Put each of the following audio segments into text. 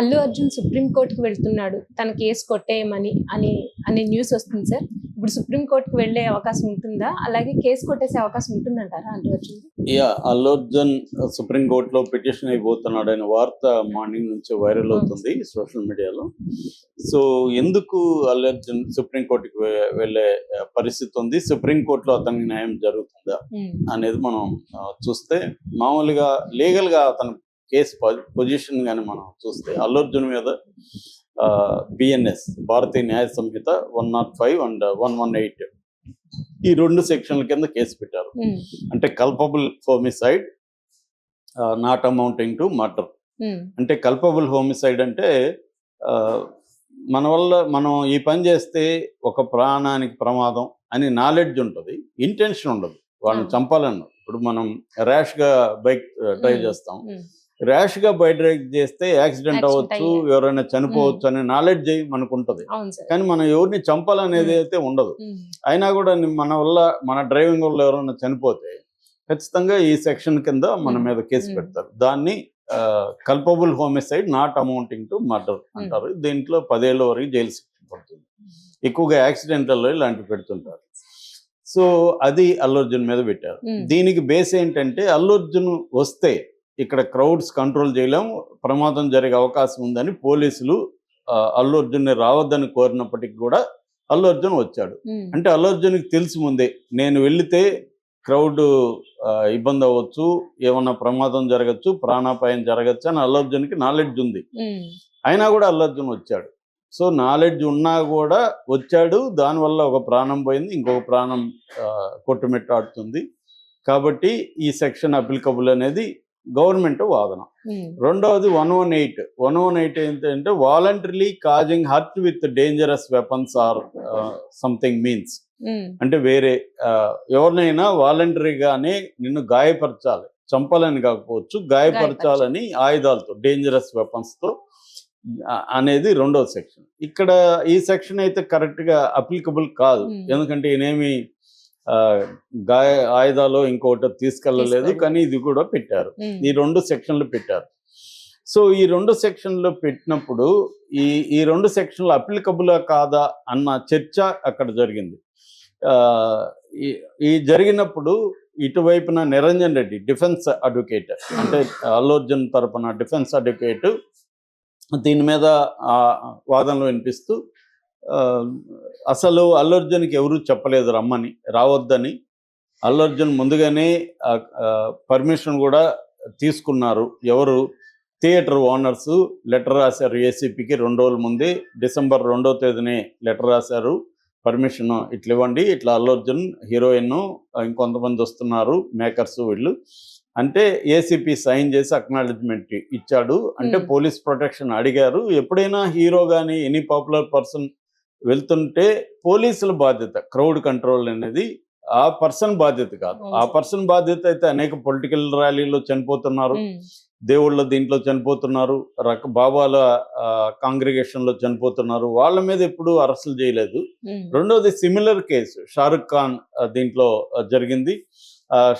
Allu Arjun supreme కోర్టుకి వెళ్తున్నాడు. తన కేసు కొట్టేయమని అనే న్యూస్ వస్తుంది సార్. ఇప్పుడు సుప్రీం కోర్టుకి వెళ్ళే అవకాశం ఉంటుందా? అలాగే కేసు కొట్టేసే అవకాశం ఉంటుందంటారా అల్లు అర్జున్? అల్లు అర్జున్ సుప్రీం కోర్టులో పిటిషన్ అయిపోతున్నాడు అనే వార్త మార్నింగ్ నుంచి వైరల్ అవుతుంది సోషల్ మీడియాలో. సో ఎందుకు అల్లు అర్జున్ సుప్రీం కోర్టుకి వెళ్ళే పరిస్థితి ఉంది, సుప్రీం కోర్టులో అతనికి న్యాయం జరుగుతుందా అనేది మనం చూస్తే, మామూలుగా లీగల్ గా అతని కేసు పొజిషన్ కానీ మనం చూస్తే అల్లు అర్జున్ మీద బిఎన్ఎస్ భారతీయ న్యాయ సంహిత 105 అండ్ 118 ఈ రెండు సెక్షన్ల కింద కేసు పెట్టారు. అంటే culpable homicide not amounting to murder. అంటే కల్పబుల్ హోమిసైడ్ అంటే మన వల్ల మనం ఈ పని చేస్తే ఒక ప్రాణానికి ప్రమాదం అని నాలెడ్జ్ ఉంటుంది, ఇంటెన్షన్ ఉండదు వాళ్ళని చంపాలన్న. ఇప్పుడు మనం ర్యాష్ గా బైక్ డ్రైవ్ చేస్తాం, ర్యాష్ గా బైక్ డ్రైవ్ చేస్తే యాక్సిడెంట్ అవ్వచ్చు, ఎవరైనా చనిపోవచ్చు అనే నాలెడ్జ్ మనకు ఉంటది, కానీ మనం ఎవరిని చంపాలనేది అయితే ఉండదు. అయినా కూడా మన వల్ల, మన డ్రైవింగ్ వల్ల ఎవరైనా చనిపోతే ఖచ్చితంగా ఈ సెక్షన్ కింద మన మీద కేసు పెడతారు. దాన్ని culpable homicide not amounting to murder అంటారు. దీంట్లో 10 ఏళ్ళ వరకు జైలు శిక్ష పడుతుంది. ఎక్కువగా యాక్సిడెంటల్లో ఇలాంటివి పెడుతుంటారు. సో అది అల్లు అర్జున్ మీద పెట్టారు. దీనికి బేస్ ఏంటంటే, అల్లు అర్జున్ వస్తే ఇక్కడ క్రౌడ్స్ కంట్రోల్ చేయలేం, ప్రమాదం జరిగే అవకాశం ఉందని పోలీసులు అల్లు అర్జున్ని రావద్దని కోరినప్పటికీ కూడా అల్లు అర్జున్ వచ్చాడు. అంటే అల్లు అర్జున్కి తెలుసు ముందే, నేను వెళితే క్రౌడ్ ఇబ్బంది అవ్వచ్చు, ఏమన్నా ప్రమాదం జరగచ్చు, ప్రాణాపాయం జరగచ్చు అని అల్లు అర్జున్కి నాలెడ్జ్ ఉంది. అయినా కూడా అల్లు అర్జున్ వచ్చాడు. సో నాలెడ్జ్ ఉన్నా కూడా వచ్చాడు, దానివల్ల ఒక ప్రాణం పోయింది, ఇంకొక ప్రాణం కొట్టుమిట్టాడుతుంది. కాబట్టి ఈ సెక్షన్ అప్లికబుల్ అనేది గవర్నమెంట్ వాదన. రెండవది 118 ఏంటంటే voluntarily causing hurt with dangerous weapons or something means. అంటే వేరే ఎవరినైనా వాలంటరీగానే నిన్ను గాయపరచాలి, చంపాలని కాకపోవచ్చు, గాయపరచాలని ఆయుధాలతో, డేంజరస్ వెపన్స్ తో అనేది రెండవ సెక్షన్. ఇక్కడ ఈ సెక్షన్ అయితే కరెక్ట్ గా అప్లికబుల్ కాదు, ఎందుకంటే ఈయనేమి ఆయుధాలు ఇంకోటి తీసుకెళ్ళలేదు, కానీ ఇది కూడా పెట్టారు. ఈ రెండు సెక్షన్లు పెట్టారు. సో ఈ రెండు సెక్షన్లు పెట్టినప్పుడు ఈ రెండు సెక్షన్లు అప్లికబుల్ కాదా అన్న చర్చ అక్కడ జరిగింది. ఈ జరిగినప్పుడు ఇటువైపున నిరంజన్ రెడ్డి డిఫెన్స్ అడ్వకేట్, అంటే అల్లు అర్జున్ తరపున డిఫెన్స్ అడ్వకేట్ దీని మీద వాదనలు వినిపిస్తూ, అసలు అల్లు అర్జున్కి ఎవరు చెప్పలేదు రమ్మని, రావద్దని. అల్లు అర్జున్ ముందుగానే పర్మిషన్ కూడా తీసుకున్నారు. ఎవరు? థియేటర్ ఓనర్స్ లెటర్ రాశారు ఏసీపీకి 2 రోజుల ముందే, డిసెంబర్ 2వ తేదీనే లెటర్ రాశారు, పర్మిషన్ ఇట్లా ఇవ్వండి, ఇట్లా అల్లు అర్జున్, హీరోయిన్, ఇంకొంతమంది వస్తున్నారు, మేకర్స్ వీళ్ళు అంటే ఏసీపీ సైన్ చేసి అక్నాలెడ్జ్మెంట్ ఇచ్చాడు. అంటే పోలీస్ ప్రొటెక్షన్ అడిగారు. ఎప్పుడైనా హీరో కానీ ఎనీ పాపులర్ పర్సన్ వెళ్తుంటే పోలీసుల బాధ్యత, క్రౌడ్ కంట్రోల్ అనేది ఆ పర్సన్ బాధ్యత కాదు. ఆ పర్సన్ బాధ్యత అయితే అనేక పొలిటికల్ ర్యాలీలో చనిపోతున్నారు, దేవుళ్ళ దీంట్లో చనిపోతున్నారు, బాబాల కాంగ్రిగేషన్ లో చనిపోతున్నారు, వాళ్ళ మీద ఎప్పుడు అరెస్టులు చేయలేదు. రెండోది సిమిలర్ కేసు షారుఖ్ ఖాన్ దీంట్లో జరిగింది.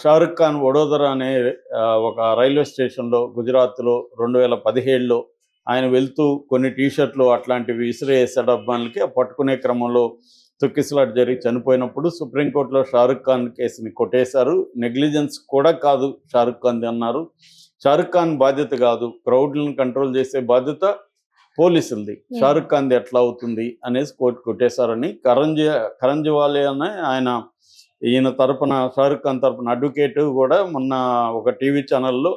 షారుఖ్ ఖాన్ వడోదర అనే ఒక రైల్వే స్టేషన్లో గుజరాత్లో 2017లో ఆయన వెళ్తూ కొన్ని టీషర్ట్లు అట్లాంటివి విసిరేసాడు అబ్బాయిలకి. పట్టుకునే క్రమంలో తొక్కిసలాట జరిగి చనిపోయినప్పుడు సుప్రీంకోర్టులో షారుఖ్ ఖాన్ కేసుని కొట్టేశారు. నెగ్లిజెన్స్ కూడా కాదు షారుఖ్ ఖాన్ది అన్నారు. షారుఖ్ ఖాన్ బాధ్యత కాదు, క్రౌడ్లను కంట్రోల్ చేసే బాధ్యత పోలీసులది, షారుఖ్ ఖాన్ది ఎట్లా అవుతుంది అనేసి కోర్టు కొట్టేశారని కరంజివాలే అనే ఆయన, ఈయన తరపున షారుఖ్ ఖాన్ తరపున అడ్వకేట్ కూడా మొన్న ఒక టీవీ ఛానల్లో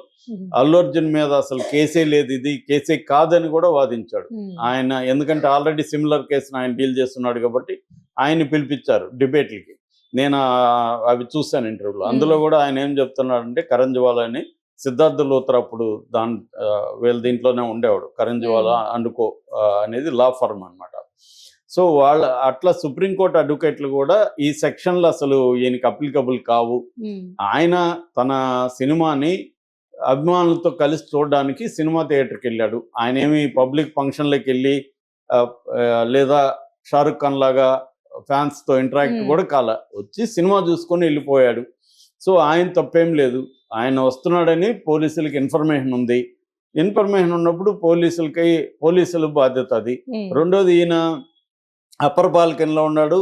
అల్లు అర్జున్ మీద అసలు కేసే లేదు, ఇది కేసే కాదని కూడా వాదించాడు ఆయన. ఎందుకంటే ఆల్రెడీ సిమిలర్ కేసును ఆయన డీల్ చేస్తున్నాడు కాబట్టి ఆయన్ని పిలిపించారు డిబేట్లకి. నేను అవి చూశాను ఇంటర్వ్యూలో. అందులో కూడా ఆయన ఏం చెప్తున్నాడంటే, కరంజివాలా అని సిద్ధార్థ లోత్రా అప్పుడు వీళ్ళ దీంట్లోనే ఉండేవాడు, కరంజివాలా అండుకో అనేది లా ఫర్మ్ అనమాట. సో అట్లా సుప్రీంకోర్టు అడ్వకేట్లు కూడా ఈ సెక్షన్లు అసలు ఈయనకి అప్లికబుల్ కావు. ఆయన తన సినిమాని అభిమానులతో కలిసి చూడడానికి సినిమా థియేటర్కి వెళ్ళాడు. ఆయన ఏమి పబ్లిక్ ఫంక్షన్లోకి వెళ్ళి లేదా షారుఖ్ ఖాన్ లాగా ఫ్యాన్స్తో ఇంటరాక్ట్ కూడా కాల, వచ్చి సినిమా చూసుకొని వెళ్ళిపోయాడు. సో ఆయన తప్పేం లేదు. ఆయన వస్తున్నాడని పోలీసులకి ఇన్ఫర్మేషన్ ఉంది, ఇన్ఫర్మేషన్ ఉన్నప్పుడు పోలీసుల బాధ్యత అది. ఉమ్, రెండోది ఈయన అప్పర్ బాల్కనీలో ఉన్నాడు.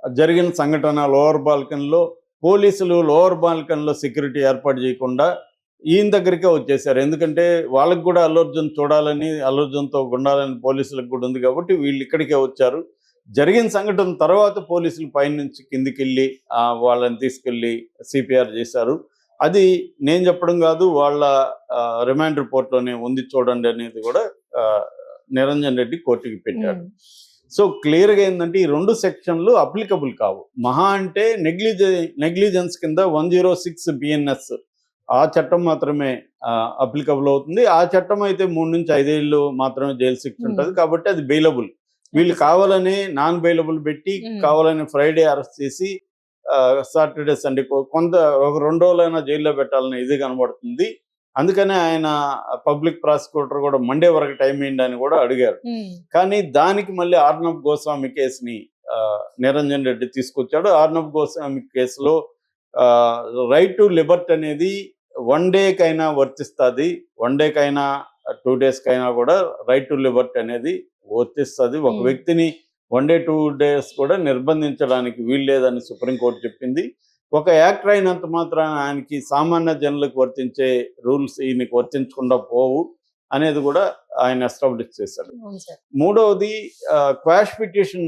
జరిగిన సంఘటన లోవర్ బాల్కనీలో, పోలీసులు లోవర్ బాల్కనీలో సెక్యూరిటీ ఏర్పాటు చేయకుండా ఈయన దగ్గరికే వచ్చేసారు. ఎందుకంటే వాళ్ళకి కూడా అల్లు అర్జున్ చూడాలని, అల్లు అర్జున్తో ఉండాలని పోలీసులకు కూడా ఉంది కాబట్టి వీళ్ళు ఇక్కడికే వచ్చారు. జరిగిన సంఘటన తర్వాత పోలీసులు పైనుంచి కిందికి వెళ్ళి వాళ్ళని తీసుకెళ్ళి సిపిఆర్ చేశారు. అది నేను చెప్పడం కాదు, వాళ్ళ రిమాండ్ రిపోర్ట్లోనే ఉంది చూడండి అనేది కూడా నిరంజన్ రెడ్డి కోర్టుకి పెట్టాడు. ఉమ్, సో క్లియర్గా ఏంటంటే ఈ 2 సెక్షన్లు అప్లికబుల్ కావు. మహా అంటే నెగ్లిజెన్స్ కింద 106 BNS ఆ చట్టం మాత్రమే అప్లికబుల్ అవుతుంది. ఆ చట్టం అయితే 3 నుంచి 5 ఏళ్ళు మాత్రమే జైలు శిక్ష ఉంటుంది. కాబట్టి అది బెయిలబుల్. వీళ్ళు కావాలని నాన్ బెయిలబుల్ పెట్టి కావాలని ఫ్రైడే అరెస్ట్ చేసి సాటర్డే సండే కొంత ఒక 2 రోజులైనా జైల్లో పెట్టాలని ఇది కనబడుతుంది. అందుకనే ఆయన పబ్లిక్ ప్రాసిక్యూటర్ కూడా మండే వరకు టైం ఏంటి అని కూడా అడిగారు. కానీ దానికి మళ్ళీ ఆర్నబ్ గోస్వామి కేసుని నిరంజన్ రెడ్డి తీసుకొచ్చాడు. ఆర్నబ్ గోస్వామి కేసులో రైట్ టు లిబర్టీ అనేది 1 డేకైనా వర్తిస్తుంది, 1 డేకైనా 2 డేస్కైనా కూడా రైట్ టు లిబర్టీ అనేది వర్తిస్తుంది. ఒక వ్యక్తిని 1 డే 2 డేస్ కూడా నిర్బంధించడానికి వీల్లేదని సుప్రీంకోర్టు చెప్పింది. ఒక యాక్టర్ అయినంత మాత్రాన ఆయనకి సామాన్య జనులకు వర్తించే రూల్స్ ఈయనకి వర్తించకుండా పోవు అనేది కూడా ఆయన ఎస్టాబ్లిష్ చేశారు. మూడవది క్వాష్ పిటిషన్.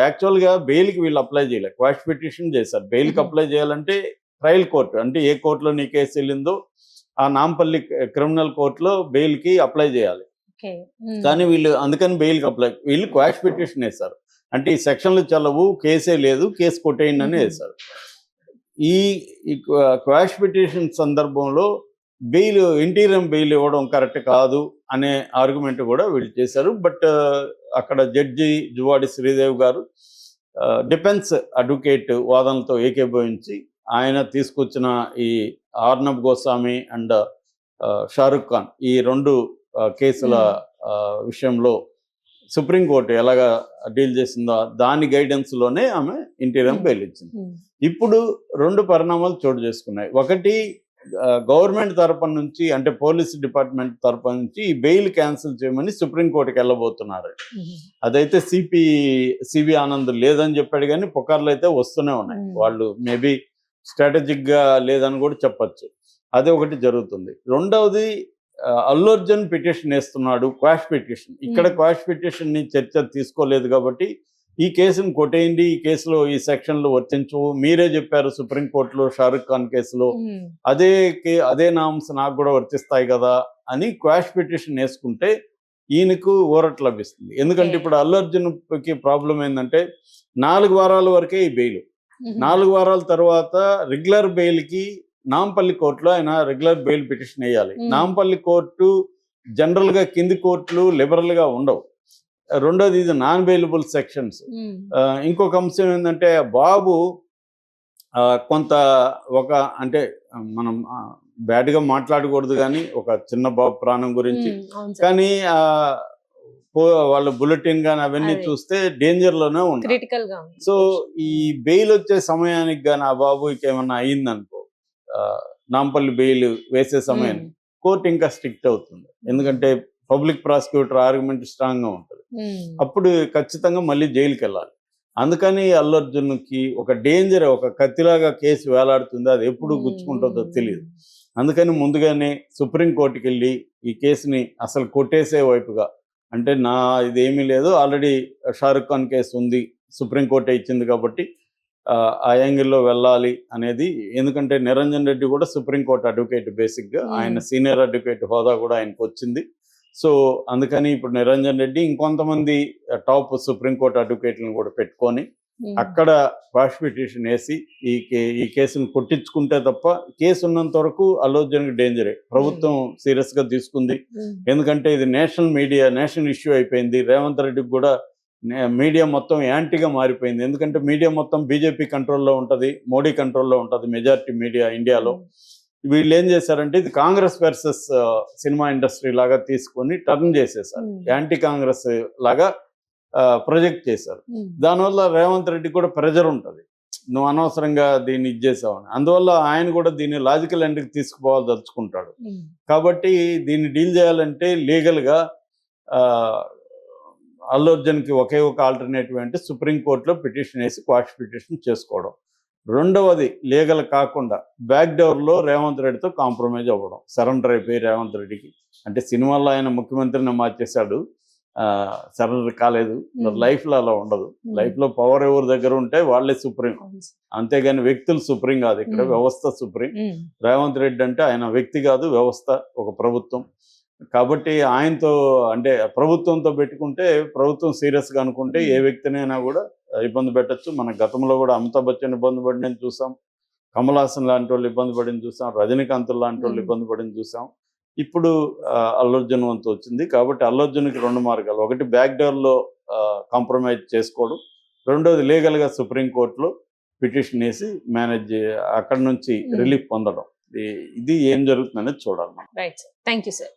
యాక్చువల్గా బెయిల్కి వీళ్ళు అప్లై చేయలేదు, క్వాష్ పిటిషన్ చేశారు. బెయిల్కి అప్లై చేయాలంటే ట్రయల్ కోర్టు అంటే ఏ కోర్టులో నీ కేసు వెళ్ళిందో ఆ నాంపల్లి క్రిమినల్ కోర్టులో బెయిల్కి అప్లై చేయాలి. కానీ వీళ్ళు అందుకని బెయిల్కి వీళ్ళు క్వాష్ పిటిషన్ వేశారు. అంటే ఈ సెక్షన్లు చల్లవు, కేసే లేదు, కేసు కొట్టేయండి అని వేశారు. ఈ క్వాష్ పిటిషన్ సందర్భంలో ఇంటీరియం బెయిల్ ఇవ్వడం కరెక్ట్ కాదు అనే ఆర్గ్యుమెంట్ కూడా వీళ్ళు చేశారు. బట్ అక్కడ జడ్జి జువాడి శ్రీదేవ్ గారు డిఫెన్స్ అడ్వకేట్ వాదనలతో ఏకీభవించి ఆయన తీసుకొచ్చిన ఈ ఆర్నబ్ గోస్వామి అండ్ షారుఖ్ ఖాన్ ఈ 2 కేసుల విషయంలో సుప్రీంకోర్టు ఎలాగా డీల్ చేసిందో దాని గైడెన్స్లోనే ఆమె ఇంటీరియం బెయిల్ ఇచ్చింది. ఇప్పుడు 2 పరిణామాలు చోటు చేసుకున్నాయి. ఒకటి, గవర్నమెంట్ తరపు నుంచి అంటే పోలీస్ డిపార్ట్మెంట్ తరపు నుంచి ఈ బెయిల్ క్యాన్సిల్ చేయమని సుప్రీంకోర్టుకి వెళ్ళబోతున్నారు. అదైతే సివి ఆనంద్ లేదని చెప్పాడు, కానీ పుకార్లు అయితే వస్తూనే ఉన్నాయి. వాళ్ళు మేబీ స్ట్రాటజిక్గా లేదని కూడా చెప్పచ్చు. అదే ఒకటి జరుగుతుంది. రెండవది, అల్లు అర్జున్ పిటిషన్ వేస్తున్నాడు, క్వాష్ పిటిషన్. ఇక్కడ క్వాష్ పిటిషన్ ని చర్చ తీసుకోలేదు కాబట్టి ఈ కేసును కొట్టేయండి, ఈ కేసులో ఈ సెక్షన్లు వర్తించవు, మీరే చెప్పారు సుప్రీంకోర్టులో షారుఖ్ ఖాన్ కేసులో అదే నామ్స్ నాకు కూడా వర్తిస్తాయి కదా అని క్వాష్ పిటిషన్ వేసుకుంటే ఈయనకు ఊరట లభిస్తుంది. ఎందుకంటే ఇప్పుడు అల్లు అర్జున్కి ప్రాబ్లం ఏంటంటే 4 వారాల వరకే ఈ బెయిల్. 4 వారాల తర్వాత రెగ్యులర్ బెయిల్కి నాంపల్లి కోర్టులో ఆయన రెగ్యులర్ బెయిల్ పిటిషన్ వేయాలి. నాంపల్లి కోర్టు జనరల్గా కింది కోర్టులు లిబరల్గా ఉండవు. రెండోది, ఇది నాన్ బెయిలబుల్ సెక్షన్స్. ఇంకొక అంశం ఏంటంటే బాబు కొంత అంటే మనం బ్యాడ్గా మాట్లాడకూడదు కానీ ఒక చిన్న బాబు ప్రాణం గురించి, కానీ వాళ్ళ బులెటిన్ కానీ అవన్నీ చూస్తే డేంజర్లోనే ఉంది. సో ఈ బెయిల్ వచ్చే సమయానికి కానీ ఆ బాబుకి ఏమన్నా అయిందనుకో, నాంపల్లి బెయిల్ వేసే సమయం కోర్టు ఇంకా స్ట్రిక్ట్ అవుతుంది. ఎందుకంటే పబ్లిక్ ప్రాసిక్యూటర్ ఆర్గ్యుమెంట్ స్ట్రాంగ్గా ఉంటుంది. అప్పుడు ఖచ్చితంగా మళ్ళీ జైలుకి వెళ్ళాలి. అందుకని అల్లు అర్జున్కి ఒక డేంజర్, ఒక కత్తిలాగా కేసు వేలాడుతుంది, అది ఎప్పుడు గుచ్చుకుంటుందో తెలియదు. అందుకని ముందుగానే సుప్రీంకోర్టుకి వెళ్ళి ఈ కేసుని అసలు కొట్టేసే వైపుగా, అంటే ఇదేమీ లేదు, ఆల్రెడీ షారుఖ్ ఖాన్ కేసు ఉంది, సుప్రీంకోర్టే ఇచ్చింది కాబట్టి ఆ యాంగిల్లో వెళ్ళాలి అనేది. ఎందుకంటే నిరంజన్ రెడ్డి కూడా సుప్రీంకోర్టు అడ్వకేట్, బేసిక్గా ఆయన సీనియర్ అడ్వకేట్ హోదా కూడా ఆయనకు వచ్చింది. సో అందుకని ఇప్పుడు నిరంజన్ రెడ్డి ఇంకొంతమంది టాప్ సుప్రీంకోర్టు అడ్వకేట్లను కూడా పెట్టుకొని అక్కడ క్వాష్ పిటిషన్ వేసి ఈ కేసును కొట్టించుకుంటే తప్ప, కేసు ఉన్నంత వరకు అల్లు అర్జున్కి డేంజరే. ప్రభుత్వం సీరియస్గా తీసుకుంది, ఎందుకంటే ఇది నేషనల్ ఇష్యూ అయిపోయింది. రేవంత్ రెడ్డికి కూడా మీడియా మొత్తం యాంటీగా మారిపోయింది. ఎందుకంటే మీడియా మొత్తం బీజేపీ కంట్రోల్లో ఉంటుంది, మోడీ కంట్రోల్లో ఉంటుంది, మెజారిటీ మీడియా ఇండియాలో. వీళ్ళు ఏం చేశారంటే ఇది కాంగ్రెస్ వర్సెస్ సినిమా ఇండస్ట్రీ లాగా తీసుకొని టర్న్ చేసేసారు, యాంటీ కాంగ్రెస్ లాగా ప్రొజెక్ట్ చేశారు. దానివల్ల రేవంత్ రెడ్డి కూడా ప్రెజర్ ఉంటుంది. నువ్వు అనవసరంగా దీన్ని ఇచ్చేసావని. అందువల్ల ఆయన కూడా దీన్ని లాజికల్ ఎండ్కి తీసుకుపోవాలి దలుచుకుంటాడు. కాబట్టి దీన్ని డీల్ చేయాలంటే లీగల్గా అల్లు అర్జున్కి ఒకే ఒక ఆల్టర్నేటివ్ అంటే సుప్రీంకోర్టులో పిటిషన్ వేసి క్వాష్ పిటిషన్ చేసుకోవడం. రెండవది లీగల్ కాకుండా బ్యాక్ డోర్లో రేవంత్ రెడ్డితో కాంప్రమైజ్ అవ్వడం, సరెండర్ అయిపోయి రేవంత్ రెడ్డికి. అంటే సినిమాల్లో ఆయన ముఖ్యమంత్రిని మార్చేశాడు, సరెండర్ కాలేదు. లైఫ్లో అలా ఉండదు. లైఫ్లో పవర్ ఎవరి దగ్గర ఉంటే వాళ్ళే సుప్రీం, అంతేగాని వ్యక్తులు సుప్రీం కాదు. ఇక్కడ వ్యవస్థ సుప్రీం. రేవంత్ రెడ్డి అంటే ఆయన వ్యక్తి కాదు, వ్యవస్థ, ఒక ప్రభుత్వం. కాబట్టి ఆయనతో అంటే ప్రభుత్వంతో పెట్టుకుంటే, ప్రభుత్వం సీరియస్గా అనుకుంటే ఏ వ్యక్తినైనా కూడా ఇబ్బంది పెట్టచ్చు. మన గతంలో కూడా అమితాబ్ బచ్చన్ ఇబ్బంది పడినని చూసాం, కమల్ హాసన్ లాంటి వాళ్ళు ఇబ్బంది పడింది చూసాం, రజనీకాంత్ లాంటి వాళ్ళు ఇబ్బంది పడింది చూసాం. ఇప్పుడు అల్లు అర్జున్ వంతు వచ్చింది. కాబట్టి అల్లు అర్జున్కి రెండు మార్గాలు: ఒకటి బ్యాక్ డోర్లో కాంప్రమైజ్ చేసుకోవడం, రెండోది లీగల్గా సుప్రీంకోర్టులో పిటిషన్ వేసి మేనేజ్ అక్కడి నుంచి రిలీఫ్ పొందడం. ఇది ఏం జరుగుతుందనేది చూడాలి మనం. Right, thank you sir.